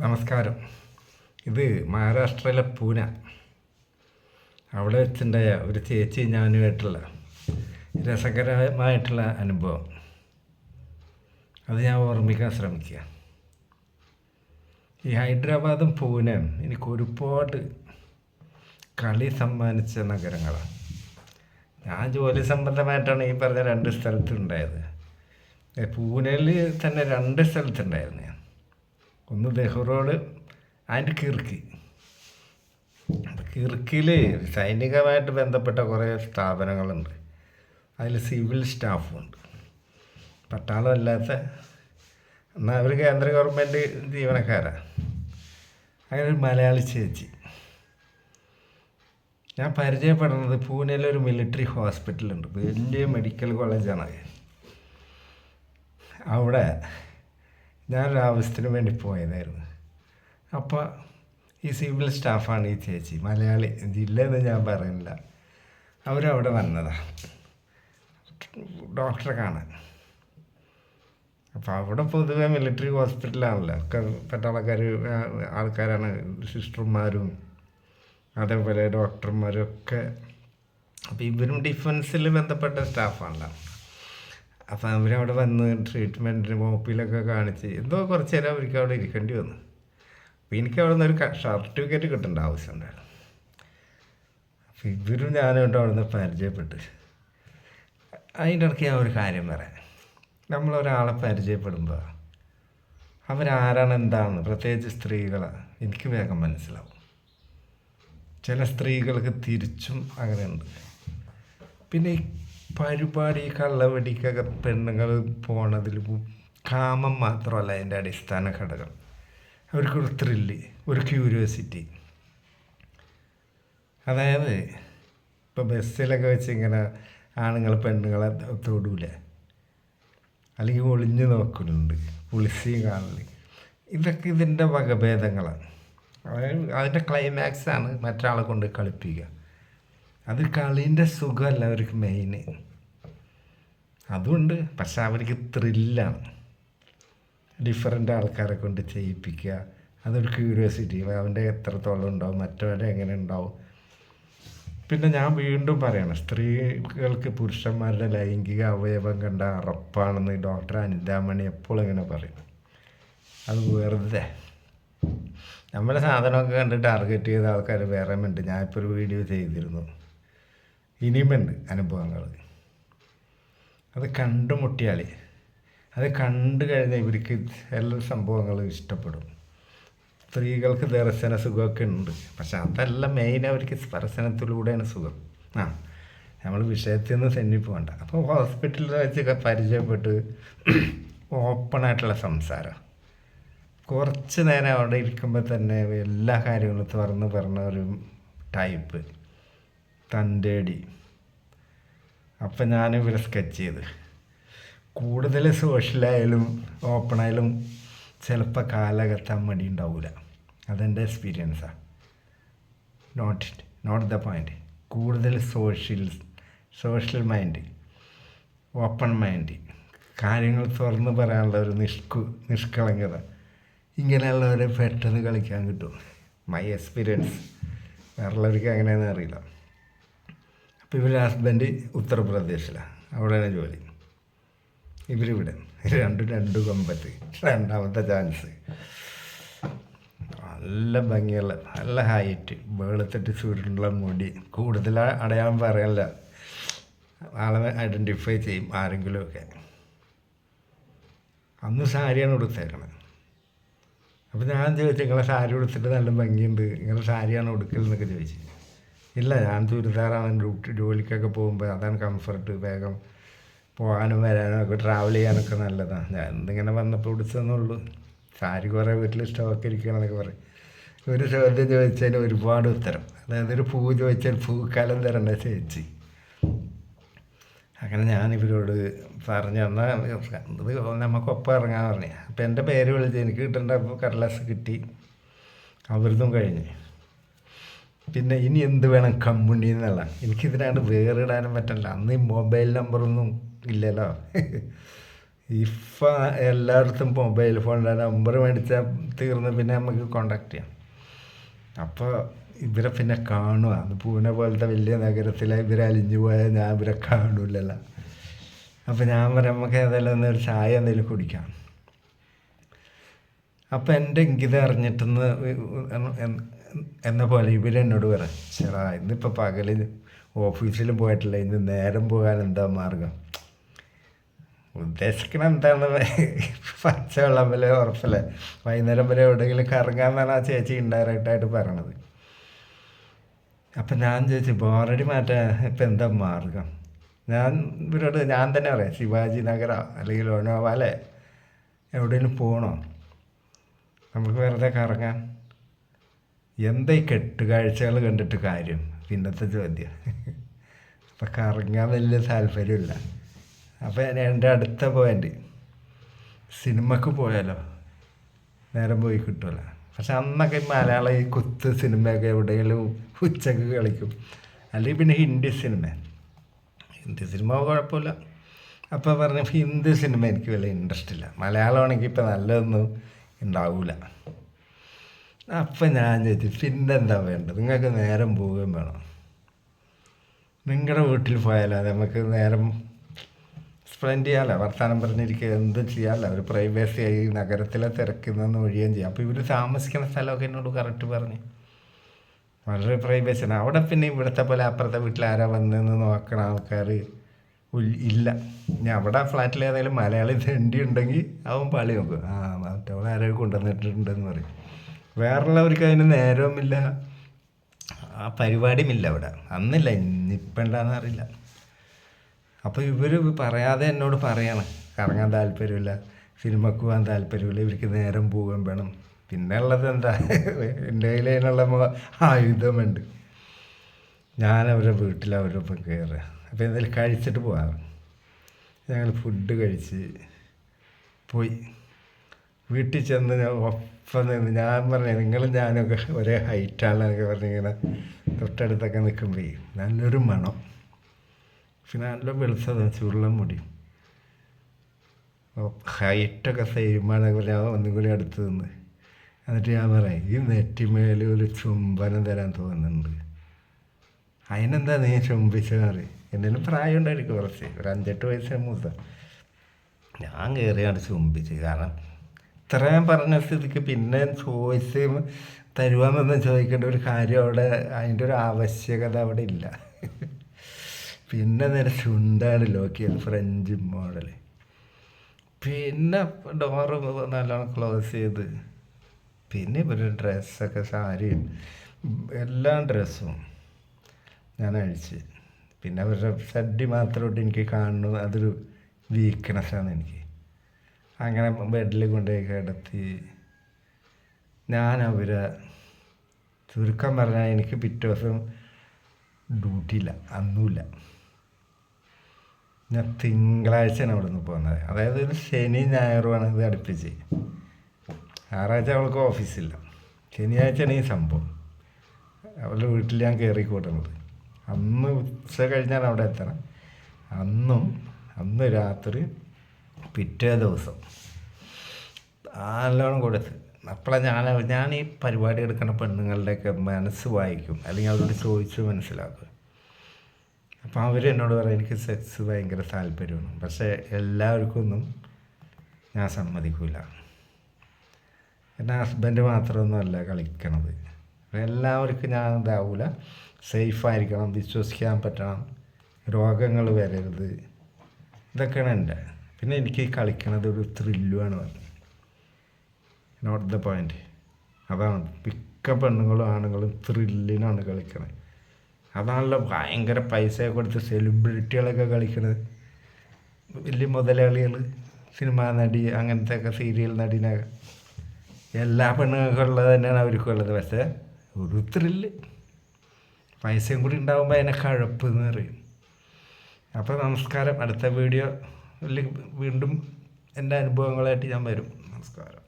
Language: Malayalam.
നമസ്കാരം. ഇത് മഹാരാഷ്ട്രയിലെ പൂന. അവിടെ വെച്ചുണ്ടായ ഒരു ചേച്ചി ഞാനുമായിട്ടുള്ള രസകരമായിട്ടുള്ള അനുഭവം അത് ഞാൻ ഓർമ്മിക്കാൻ ശ്രമിക്കുക. ഈ ഹൈദരാബാദും പൂനെയും എനിക്ക് ഒരുപാട് കളി സമ്മാനിച്ച നഗരങ്ങളാണ്. ഞാൻ ജോലി സംബന്ധമായിട്ടാണ് ഈ പറഞ്ഞ രണ്ട് സ്ഥലത്തുണ്ടായത്. പൂനെയിൽ തന്നെ രണ്ട് സ്ഥലത്തുണ്ടായിരുന്നു ഞാൻ. ഒന്ന് ദെഹ്റോഡ് ആൻഡ് കിർക്കി. കിർക്കിയിൽ സൈനികമായിട്ട് ബന്ധപ്പെട്ട കുറേ സ്ഥാപനങ്ങളുണ്ട്. അതിൽ സിവിൽ സ്റ്റാഫുണ്ട്, പട്ടാളമല്ലാത്ത. എന്നാൽ അവർ കേന്ദ്ര ഗവൺമെൻറ് ജീവനക്കാരാണ്. അങ്ങനെ ഒരു മലയാളി ചേച്ചി ഞാൻ പരിചയപ്പെടുന്നത് പൂനെയിലൊരു മിലിറ്ററി ഹോസ്പിറ്റലുണ്ട്, വലിയ മെഡിക്കൽ കോളേജാണ്. അവിടെ ഞാനൊരു ആവശ്യത്തിന് വേണ്ടി പോയതായിരുന്നു. അപ്പോൾ ഈ സിവിൽ സ്റ്റാഫാണ് ഈ ചേച്ചി, മലയാളി, ജില്ലയെന്ന് ഞാൻ പറയുന്നില്ല. അവരവിടെ വന്നതാണ് ഡോക്ടറെ കാണാൻ. അപ്പോൾ അവിടെ പൊതുവെ മിലിറ്ററി ഹോസ്പിറ്റലാണല്ലോ, ഒക്കെ ആൾക്കാരാണ്, സിസ്റ്റർമാരും അതേപോലെ ഡോക്ടർമാരും ഒക്കെ. അപ്പോൾ ഇവരും ഡിഫൻസിൽ ബന്ധപ്പെട്ട സ്റ്റാഫാണല്ലോ. അപ്പോൾ അവരവിടെ വന്ന് ട്രീറ്റ്മെൻറ്റിന് മോപ്പിലൊക്കെ കാണിച്ച് എന്തോ കുറച്ച് നേരം അവർക്ക് അവിടെ ഇരിക്കേണ്ടി വന്നു. അപ്പോൾ എനിക്ക് അവിടെ നിന്ന് ഒരു സർട്ടിഫിക്കറ്റ് കിട്ടേണ്ട ആവശ്യമുണ്ടായിരുന്നു. അപ്പോൾ ഇവരും ഞാനായിട്ട് അവിടെ നിന്ന് പരിചയപ്പെട്ട്. അതിൻ്റെ ഇടയ്ക്ക് ഞാൻ ഒരു കാര്യം പറയാം. നമ്മളൊരാളെ പരിചയപ്പെടുമ്പോൾ അവരാരാണ് എന്താണെന്ന്, പ്രത്യേകിച്ച് സ്ത്രീകളാണ്, എനിക്ക് വേഗം മനസ്സിലാവും. ചില സ്ത്രീകൾക്ക് തിരിച്ചും അങ്ങനെയുണ്ട്. പിന്നെ ഈ പരിപാടി കള്ളവെടിക്കൊക്കെ പെണ്ണുങ്ങൾ പോണതിൽ കാമം മാത്രമല്ല അതിൻ്റെ അടിസ്ഥാന ഘടകം. അവർക്കൊരു ത്രില്ല്, ഒരു ക്യൂരിയോസിറ്റി. അതായത് ഇപ്പോൾ ബസ്സിലൊക്കെ വെച്ച് ഇങ്ങനെ ആണുങ്ങൾ പെണ്ണുങ്ങളെ തൊടൂല, അല്ലെങ്കിൽ ഒളിഞ്ഞു നോക്കുന്നുണ്ട്, പുളിസിയും കാണല്. ഇതൊക്കെ ഇതിൻ്റെ വകഭേദങ്ങളാണ്. അതായത് അതിൻ്റെ ക്ലൈമാക്സാണ് മറ്റൊരാളെ കൊണ്ട് കളിപ്പിക്കുക. അത് കളീൻ്റെ സുഖമല്ല അവർക്ക് മെയിൻ. അതുകൊണ്ട് പക്ഷെ അവർക്ക് ത്രില്ലാണ്, ഡിഫറെൻ്റ് ആൾക്കാരെ കൊണ്ട് ചെയ്യിപ്പിക്കുക. അതൊരു ക്യൂരിയോസിറ്റി. അവൻ്റെ എത്രത്തോളം ഉണ്ടാവും, മറ്റവരെ എങ്ങനെ ഉണ്ടാവും. പിന്നെ ഞാൻ വീണ്ടും പറയണം, സ്ത്രീകൾക്ക് പുരുഷന്മാരുടെ ലൈംഗിക അവയവം കണ്ട അറപ്പാണെന്ന് ഡോക്ടർ അനിതാമണി എപ്പോഴും ഇങ്ങനെ പറയും. അത് വെറുതെ. നമ്മളെ സാധനമൊക്കെ കണ്ട് ടാർഗറ്റ് ചെയ്ത ആൾക്കാർ വേറെ ഉണ്ട്. ഞാനിപ്പോൾ ഒരു വീഡിയോ ചെയ്തിരുന്നു. ഇനിയുമുണ്ട് അനുഭവങ്ങൾ. അത് കണ്ടുമുട്ടിയാൽ, അത് കണ്ടു കഴിഞ്ഞാൽ ഇവർക്ക് എല്ലാ സംഭവങ്ങളും ഇഷ്ടപ്പെടും. സ്ത്രീകൾക്ക് ദർശന സുഖമൊക്കെ ഉണ്ട്, പക്ഷെ അതല്ല മെയിൻ. അവർക്ക് സ്പർശനത്തിലൂടെയാണ് സുഖം. നമ്മൾ വിഷയത്തിൽ നിന്ന് തെന്നിപ്പോകണ്ട. അപ്പോൾ ഹോസ്പിറ്റലിൽ വെച്ച് പരിചയപ്പെട്ട് ഓപ്പണായിട്ടുള്ള സംസാരം. കുറച്ച് നേരം അവിടെ ഇരിക്കുമ്പോൾ തന്നെ എല്ലാ കാര്യങ്ങളും തുറന്ന് പറഞ്ഞ ഒരു ടൈപ്പ് തൻ്റെടി. അപ്പം ഞാനിവരെ സ്കെച്ച് ചെയ്ത് കൂടുതൽ സോഷ്യലായാലും ഓപ്പണായാലും ചിലപ്പോൾ കാലകത്താൻ മടി ഉണ്ടാവില്ല. അതെൻ്റെ എക്സ്പീരിയൻസാണ്. Not the point. കൂടുതൽ സോഷ്യൽ മൈൻഡ്, ഓപ്പൺ മൈൻഡ്, കാര്യങ്ങൾ തുറന്ന് പറയാനുള്ള ഒരു നിഷ്കളങ്കത, ഇങ്ങനെയുള്ളവരെ പെട്ടെന്ന് കളിക്കാൻ കിട്ടും. My experience. വേറുള്ളവർക്ക് എങ്ങനെയാണെന്ന് അറിയില്ല. അപ്പോൾ ഇവരുടെ ഹസ്ബൻഡ് ഉത്തർപ്രദേശിലാണ്, അവിടെയാണ് ജോലി. ഇവരിവിടെ രണ്ട് കൊമ്പത്ത്, രണ്ടാമത്തെ ചാൻസ്. നല്ല ഭംഗിയുള്ള, നല്ല ഹൈറ്റ്, വെളുത്തിട്ട് ചുരുണ്ടുള്ള മുടി. കൂടുതൽ അടയാളം പറയല്ല, ആളെ ഐഡൻറ്റിഫൈ ചെയ്യും ആരെങ്കിലുമൊക്കെ. അന്ന് സാരിയാണ് ഉടുത്തേക്കണത്. അപ്പോൾ ഞാൻ ചോദിച്ചു, നിങ്ങളെ സാരി ഉടുത്തിട്ട് നല്ല ഭംഗിയുണ്ട്, നിങ്ങളുടെ സാരിയാണ് ഉടുക്കലെന്നൊക്കെ ചോദിച്ചു. ഇല്ല, ഞാൻ ചുരിദാറാണ് ജോലിക്കൊക്കെ പോകുമ്പോൾ, അതാണ് കംഫർട്ട്, വേഗം പോകാനും വരാനും ഒക്കെ ട്രാവൽ ചെയ്യാനൊക്കെ നല്ലതാണ്. ഞാൻ എന്തിങ്ങനെ വന്നപ്പോൾ ഉടുത്തതെന്നുള്ളൂ. സാരി കുറേ വീട്ടിൽ സ്റ്റോക്ക് ഇരിക്കുകയാണെന്നൊക്കെ പറയും. ഒരു ചോദ്യം ചോദിച്ചതിന് ഒരുപാട് ഉത്തരം. അതായത് ഒരു പൂ ചോദിച്ചാൽ പൂക്കാലം തരേണ്ട ചേച്ചി. അങ്ങനെ ഞാനിവരോട് പറഞ്ഞു, എന്നാൽ നമുക്കൊപ്പം ഇറങ്ങാൻ പറഞ്ഞു. അപ്പോൾ എൻ്റെ പേര് വിളിച്ച് എനിക്ക് കിട്ടേണ്ട കടലാസ് കിട്ടി, അവരതും കഴിഞ്ഞ്. പിന്നെ ഇനി എന്ത് വേണം കമ്മുണ്ണി എന്നുള്ള. എനിക്കിതിനാണ് വേറിടാനും പറ്റില്ല. അന്ന് ഈ മൊബൈൽ നമ്പറൊന്നും ഇല്ലല്ലോ. ഇപ്പം എല്ലായിടത്തും മൊബൈൽ ഫോണിൻ്റെ നമ്പർ മേടിച്ചാൽ തീർന്ന് പിന്നെ നമുക്ക് കോണ്ടാക്ട് ചെയ്യാം. അപ്പോൾ ഇവരെ പിന്നെ കാണുക. അത് പൂനെ പോലത്തെ വലിയ നഗരത്തിലെ ഇവരെ അലിഞ്ഞു പോയാൽ ഞാൻ ഇവരെ കാണില്ലല്ലോ. അപ്പോൾ ഞാൻ പറയാം നമുക്ക് ഏതായാലും ഒന്ന് ഒരു ചായ എന്തെങ്കിലും കുടിക്കാം. അപ്പോൾ എൻ്റെ ഇംഗിതം അറിഞ്ഞിട്ടെന്ന് എന്ന പോലെ ഇവരെന്നോട് പറയാം, ചേട്ടാ ഇന്നിപ്പോൾ പകല് ഓഫീസിലും പോയിട്ടില്ല, ഇന്ന് നേരം പോകാൻ എന്താ മാർഗം? ഉദ്ദേശിക്കണം എന്താണ്, പച്ചവെള്ളം വരെ ഉറപ്പല്ലേ, വൈകുന്നേരം വരെ എവിടെയെങ്കിലും കറങ്ങാമെന്നാണ് ആ ചേച്ചി ഇൻഡയറക്റ്റായിട്ട് പറയണത്. അപ്പം ഞാൻ ചോദിച്ചു ബോറടി മാറ്റാൻ ഇപ്പം എന്താ മാർഗം? ഞാൻ ഇവരോട് ഞാൻ തന്നെ പറയാം, ശിവാജി നഗര അല്ലെങ്കിൽ ലോനാവാല എവിടെയെങ്കിലും പോകണോ നമുക്ക് വെറുതെ കറങ്ങാൻ? എന്താ ഈ കെട്ടുകാഴ്ചകൾ കണ്ടിട്ട് കാര്യം? പിന്നത്തെ ചോദ്യം. അപ്പം കറങ്ങാൻ വലിയ താല്പര്യമില്ല. അപ്പോൾ എൻ്റെ അടുത്ത പോയിൻ്റ്, സിനിമക്ക് പോയാലോ നേരം പോയി കിട്ടുമല്ലോ. പക്ഷെ അന്നൊക്കെ മലയാളം ഈ കുത്ത് സിനിമയൊക്കെ എവിടെയെങ്കിലും ഉച്ചക്ക് കളിക്കും, അല്ലെങ്കിൽ പിന്നെ ഹിന്ദി സിനിമ കുഴപ്പമില്ല. അപ്പോൾ പറഞ്ഞു ഹിന്ദി സിനിമ എനിക്ക് വലിയ ഇൻട്രസ്റ്റ് ഇല്ല, മലയാളമാണെങ്കിൽ ഇപ്പം നല്ലതൊന്നും ഉണ്ടാവില്ല. അപ്പം ഞാൻ ചോദിച്ചു പിന്നെന്താ വേണ്ടത്? നിങ്ങൾക്ക് നേരം പോവുകയും വേണം, നിങ്ങളുടെ വീട്ടിൽ പോയാലോ നമുക്ക് നേരം സ്പെൻഡ് ചെയ്യാമല്ലോ, വർത്തമാനം പറഞ്ഞിരിക്കുക, എന്തും ചെയ്യാമല്ലോ, ഒരു പ്രൈവസി ആയി നഗരത്തിലെ തിരക്കുന്നതെന്ന് ഒഴിയുകയും ചെയ്യാം. അപ്പോൾ ഇവർ താമസിക്കുന്ന സ്ഥലമൊക്കെ എന്നോട് കറക്റ്റ് പറഞ്ഞു, വളരെ പ്രൈവസിയാണ് അവിടെ. പിന്നെ ഇവിടുത്തെ പോലെ അപ്പുറത്തെ വീട്ടിൽ ആരാ വന്നതെന്ന് നോക്കണ ആൾക്കാർ ഇല്ല. ഞാൻ അവിടെ ഫ്ലാറ്റിൽ ഏതെങ്കിലും മലയാളി തെണ്ടി ഉണ്ടെങ്കിൽ അവൻ പാളി നോക്കും, ആ മറ്റവൾ ആരെയും കൊണ്ടുവന്നിട്ടുണ്ടെന്ന് പറയും. വേറുള്ളവർക്ക് അതിന് നേരവുമില്ല, ആ പരിപാടിയുമില്ല അവിടെ, അന്നില്ല, ഇന്നിപ്പം എന്താണെന്ന് അറിയില്ല. അപ്പോൾ ഇവർ പറയാതെ എന്നോട് പറയാണ് കറങ്ങാൻ താല്പര്യമില്ല, സിനിമക്ക് പോകാൻ താല്പര്യമില്ല, ഇവർക്ക് നേരം പോകാൻ വേണം. പിന്നെ ഉള്ളത് എന്താ, എൻ്റെ കയ്യിൽ അതിനുള്ള ആയുധമുണ്ട്. ഞാൻ അവരുടെ വീട്ടിൽ അവരൊപ്പം കയറുക. അപ്പോൾ എന്തെങ്കിലും കഴിച്ചിട്ട് പോകാറ്. ഞങ്ങൾ ഫുഡ് കഴിച്ച് പോയി. വീട്ടിൽ ചെന്ന് ഒപ്പം നിന്ന് ഞാൻ പറഞ്ഞു നിങ്ങളും ഞാനൊക്കെ ഒരേ ഹൈറ്റാണെന്നൊക്കെ പറഞ്ഞിങ്ങനെ തൊട്ടടുത്തൊക്കെ നിൽക്കുമ്പോൾ നല്ലൊരു മണം, പിന്നെ നല്ല വെളുത്തത് ചുരുളം മുടി, ഹൈറ്റൊക്കെ സെയിമാണെന്നൊക്കെ പറഞ്ഞാൽ ഒന്നും കൂടി അടുത്ത് നിന്ന്. എന്നിട്ട് ഞാൻ പറയാം ഈ നെറ്റിമേൽ ഒരു ചുംബനം തരാൻ തോന്നുന്നുണ്ട്. അതിനെന്താ നീ ചുംബിച്ചെന്ന് പറയും. എന്തെങ്കിലും പ്രായം ഉണ്ടായിരിക്കും, കുറച്ച് ഒരു 5-8 വയസ്സിന് മൂത്ത. ഞാൻ കയറിയാണ് ചുംബിച്ച്. കാരണം ഇത്രയും പറഞ്ഞ സ്ഥിതിക്ക് പിന്നെ ചോയ്സ് തരുവാന്നൊന്നും ചോദിക്കേണ്ട ഒരു കാര്യം അവിടെ, അതിൻ്റെ ഒരു ആവശ്യകത അവിടെ ഇല്ല. പിന്നെ നേരെ ചുണ്ടാണ് ലോക്ക് ചെയ്ത് ഫ്രഞ്ച് മോഡൽ. പിന്നെ ഡോറ് നല്ലോണം ക്ലോസ് ചെയ്ത് പിന്നെ ഇവരുടെ ഡ്രസ്സൊക്കെ സാരിയും എല്ലാ ഡ്രസ്സും ഞാൻ അഴിച്ച്. പിന്നെ അവരുടെ സഡ്ഡി മാത്രമായിട്ട് എനിക്ക് കാണുന്നു, അതൊരു വീക്ക്നെസ്സാണ് എനിക്ക്. അങ്ങനെ ബെഡിൽ കൊണ്ടുപോയി കിടത്തി ഞാൻ അവരെ ചുരുക്കം പറഞ്ഞാൽ എനിക്ക് പിറ്റേ ദിവസം ഡ്യൂട്ടിയില്ല, അന്നുമില്ല. ഞാൻ തിങ്കളാഴ്ചയാണ് അവിടെ നിന്ന് പോകുന്നത്. അതായത് ഒരു ശനി ഞായറുമാണ് ഇത് അടുപ്പിച്ച്. ഞായറാഴ്ച അവൾക്ക് ഓഫീസില്ല, ശനിയാഴ്ചയാണ് ഈ സംഭവം. അവളുടെ വീട്ടിൽ ഞാൻ കയറി കൂട്ടുന്നത്. അന്ന് ഉച്ച കഴിഞ്ഞാൽ അവിടെ എത്തണം. അന്ന് രാത്രി പിറ്റേ ദിവസം നല്ലോണം കൊടുത്ത്. അപ്പോഴാണ് ഞാൻ ഈ പരിപാടി എടുക്കുന്ന പെണ്ണുങ്ങളുടെയൊക്കെ മനസ്സ് വായിക്കും, അല്ലെങ്കിൽ അവരോട് ചോദിച്ച് മനസ്സിലാക്കും. അപ്പോൾ അവരെന്നോട് പറയും എനിക്ക് സെക്സ് ഭയങ്കര താല്പര്യമാണ്, പക്ഷേ എല്ലാവർക്കും ഒന്നും ഞാൻ സമ്മതിക്കില്ല. എൻ്റെ ഹസ്ബൻഡ് മാത്രമൊന്നുമല്ല കളിക്കണത്, എല്ലാവർക്കും ഞാൻ ഇതാവില്ല. സേഫായിരിക്കണം, വിശ്വസിക്കാൻ പറ്റണം, രോഗങ്ങൾ വരരുത്, ഇതൊക്കെയാണ് എൻ്റെ. പിന്നെ എനിക്ക് കളിക്കണത് ഒരു ത്രില്ലുമാണ് പറഞ്ഞത്, നോട്ട് ദ പോയിൻ്റ്. അതാണ് മിക്ക പെണ്ണുങ്ങളും ആണുങ്ങളും ത്രില്ലിനാണ് കളിക്കണത്. അതാണല്ലോ ഭയങ്കര പൈസ കൊടുത്ത് സെലിബ്രിറ്റികളൊക്കെ കളിക്കണത്, വലിയ മുതലാളികൾ, സിനിമാ നടി, അങ്ങനത്തെ ഒക്കെ സീരിയൽ നടിനൊക്കെ. എല്ലാ പെണ്ണുങ്ങൾക്കുള്ളത് തന്നെയാണ് അവർക്കുള്ളത്. പക്ഷേ ഒരു ത്രില്ല്, പൈസയും കൂടി ഉണ്ടാകുമ്പോൾ അതിനെ കഴപ്പ് എന്ന് പറയും. അപ്പോൾ നമസ്കാരം. അടുത്ത വീഡിയോയിൽ വീണ്ടും എൻ്റെ അനുഭവങ്ങളായിട്ട് ഞാൻ വരും. നമസ്കാരം.